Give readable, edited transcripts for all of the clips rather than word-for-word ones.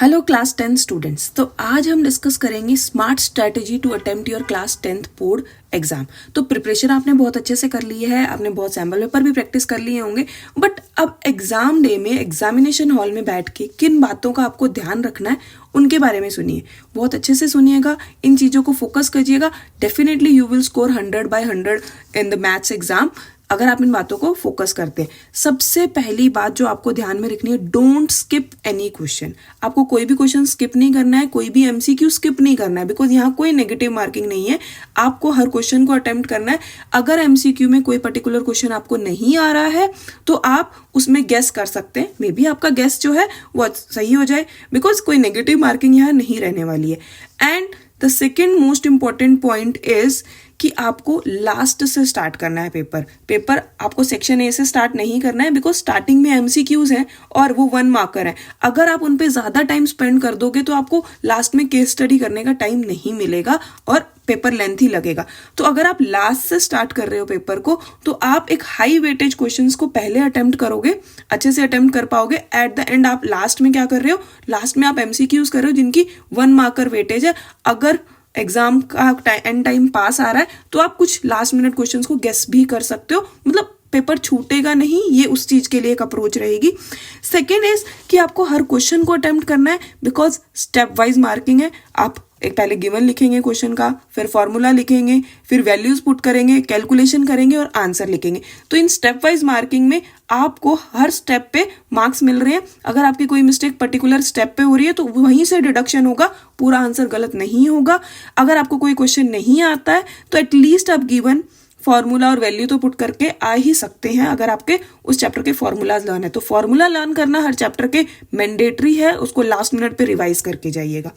Hello class 10 students. तो आज हम डिस्कस करेंगे smart strategy to attempt your class 10th board exam. तो प्रिपरेशन आपने बहुत अच्छे से कर ली है, आपने बहुत सैम्पल पेपर भी प्रैक्टिस कर लिए होंगे, बट अब एग्जाम डे में एग्जामिनेशन हॉल में बैठ के किन बातों का आपको ध्यान रखना है उनके बारे में सुनिए। बहुत अच्छे से सुनिएगा, इन चीज़ों को फोकस करिएगा। Definitely you will score 100/100 in the maths exam अगर आप इन बातों को फोकस करते हैं। सबसे पहली बात जो आपको ध्यान में रखनी है, डोंट स्किप एनी क्वेश्चन। आपको कोई भी क्वेश्चन स्किप नहीं करना है, कोई भी एमसीक्यू स्किप नहीं करना है, बिकॉज यहाँ कोई नेगेटिव मार्किंग नहीं है। आपको हर क्वेश्चन को अटेम्प्ट करना है। अगर एमसीक्यू में कोई पर्टिकुलर क्वेश्चन आपको नहीं आ रहा है तो आप उसमें गेस कर सकते हैं। मे बी आपका गेस जो है वो सही हो जाए, बिकॉज कोई नेगेटिव मार्किंग यहाँ नहीं रहने वाली है। And the second most important point is कि आपको लास्ट से स्टार्ट करना है पेपर आपको सेक्शन ए से स्टार्ट नहीं करना है, बिकॉज स्टार्टिंग में एमसीक्यूज हैं और वो 1 मार्कर है। अगर आप उन पे ज़्यादा टाइम स्पेंड कर दोगे तो आपको लास्ट में केस स्टडी करने का टाइम नहीं मिलेगा और पेपर लेंथी लगेगा। तो अगर आप लास्ट से स्टार्ट कर रहे हो पेपर को, तो आप एक हाई वेटेज क्वेश्चंस को पहले अटेम्प्ट करोगे, अच्छे से अटेम्प्ट कर पाओगे। एट द एंड आप लास्ट में क्या कर रहे हो, लास्ट में आप एमसीक्यूज कर रहे हो जिनकी 1 मार्कर वेटेज है। अगर एग्जाम का एंड टाइम पास आ रहा है तो आप कुछ लास्ट मिनट क्वेश्चंस को गेस भी कर सकते हो, मतलब पेपर छूटेगा नहीं। ये उस चीज के लिए एक अप्रोच रहेगी। सेकेंड इज कि आपको हर क्वेश्चन को अटेम्प्ट करना है, बिकॉज स्टेप वाइज मार्किंग है। आप एक पहले गिवन लिखेंगे क्वेश्चन का, फिर फॉर्मूला लिखेंगे, फिर वैल्यूज पुट करेंगे, कैलकुलेशन करेंगे और आंसर लिखेंगे। तो इन स्टेप वाइज मार्किंग में आपको हर स्टेप पे मार्क्स मिल रहे हैं। अगर आपकी कोई मिस्टेक पर्टिकुलर स्टेप पे हो रही है तो वहीं से डिडक्शन होगा, पूरा आंसर गलत नहीं होगा। अगर आपको कोई क्वेश्चन नहीं आता है तो एटलीस्ट आप गिवन फॉर्मूला और वैल्यू तो पुट करके आ ही सकते हैं, अगर आपके उस चैप्टर के फॉर्मूलाज लर्न है। तो फॉर्मूला लर्न करना हर चैप्टर के मैंडेटरी है, उसको लास्ट मिनट पे रिवाइज करके जाइएगा।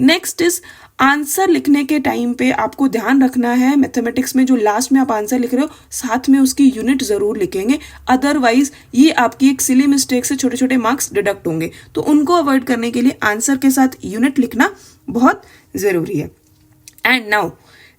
नेक्स्ट इज आंसर लिखने के टाइम पे आपको ध्यान रखना है, मैथमेटिक्स में जो लास्ट में आप आंसर लिख रहे हो साथ में उसकी यूनिट जरूर लिखेंगे, अदरवाइज ये आपकी एक सिली मिस्टेक से छोटे छोटे मार्क्स डिडक्ट होंगे। तो उनको अवॉइड करने के लिए आंसर के साथ यूनिट लिखना बहुत जरूरी है। And now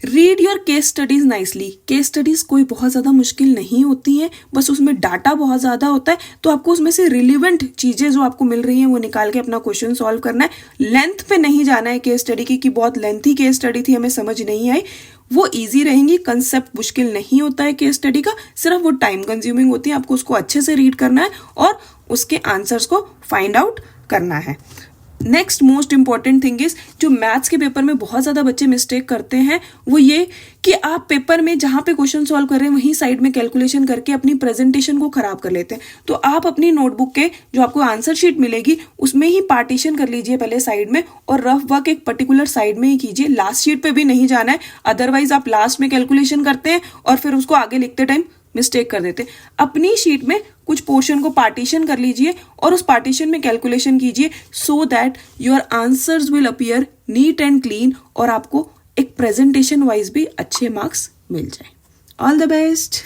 read your case studies nicely. Case studies कोई बहुत ज़्यादा मुश्किल नहीं होती हैं, बस उसमें डाटा बहुत ज़्यादा होता है। तो आपको उसमें से रिलीवेंट चीज़ें जो आपको मिल रही हैं वो निकाल के अपना क्वेश्चन सॉल्व करना है। लेंथ पे नहीं जाना है केस स्टडी की कि बहुत लेंथी केस स्टडी थी, हमें समझ नहीं आई। वो ईजी रहेंगी, कंसेप्ट मुश्किल नहीं होता है केस स्टडी का, सिर्फ वो टाइम कंज्यूमिंग होती है। आपको उसको अच्छे से रीड करना है और उसके आंसर्स को फाइंड आउट करना है। Next most important thing is, जो मैथ्स के पेपर में बहुत ज़्यादा बच्चे मिस्टेक करते हैं वो ये कि आप पेपर में जहाँ पे क्वेश्चन सॉल्व कर रहे हैं वहीं साइड में कैलकुलेशन करके अपनी प्रेजेंटेशन को खराब कर लेते हैं। तो आप अपनी नोटबुक के जो आपको आंसर शीट मिलेगी उसमें ही पार्टीशन कर लीजिए पहले साइड में, और रफ वर्क एक पर्टिकुलर साइड में ही कीजिए। लास्ट शीट पे भी नहीं जाना है, अदरवाइज आप लास्ट में कैलकुलेशन करते हैं और फिर उसको आगे लिखते टाइम मिस्टेक कर देते। अपनी शीट में कुछ पोर्शन को पार्टीशन कर लीजिए और उस पार्टीशन में कैलकुलेशन कीजिए, so that your answers will appear neat and clean और आपको एक प्रेजेंटेशन वाइज भी अच्छे मार्क्स मिल जाए। All the best.